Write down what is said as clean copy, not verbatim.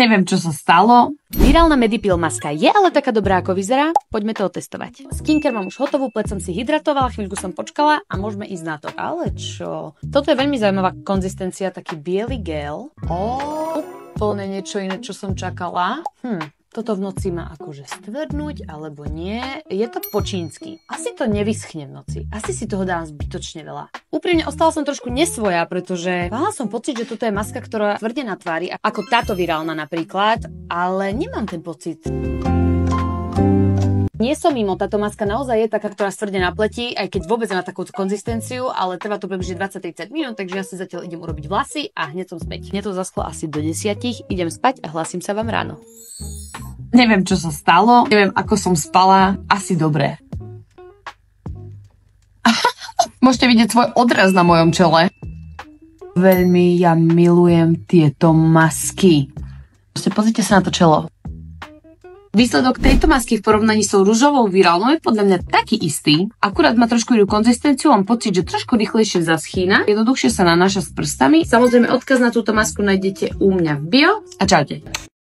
Neviem, čo sa stalo. Virálna Medipil maska je ale taká dobrá, ako vyzerá. Poďme to otestovať. Skincare mám už hotovú, pleť som si hydratovala, chvíľku som počkala a môžeme ísť na to. Ale čo? Toto je veľmi zaujímavá konzistencia, taký biely gel. Úplne niečo iné, čo som čakala. Toto v noci má akože stvrdnúť, alebo nie. Je to po čínsky. Asi to nevyschne v noci. Asi si toho dám zbytočne veľa. Úprimne ostala som trošku nesvoja, pretože mala som pocit, že toto je maska, ktorá tvrdne na tvári, ako táto virálna napríklad, ale nemám ten pocit. Nie som mimo, táto maska naozaj je taká, ktorá stvrdne na pleti, aj keď vôbec nemá takúto konzistenciu, ale trvá to približne 20-30 minút, takže ja si zatiaľ idem urobiť vlasy a hneď som späť. Mne to zaschlo asi do 10, idem spať a hlasím sa vám ráno. Neviem, čo sa stalo. Neviem, ako som spala. Asi dobre. Môžete vidieť svoj odraz na mojom čele. Veľmi ja milujem tieto masky. Pozrite sa na to čelo. Výsledok tejto masky v porovnaní s rúžovou virálnou je podľa mňa taký istý. Akurát má trošku inú konzistenciu, mám pocit, že trošku rýchlejšie zaschýna. Jednoduchšie sa nanáša s prstami. Samozrejme, odkaz na túto masku nájdete u mňa v bio. A čaute.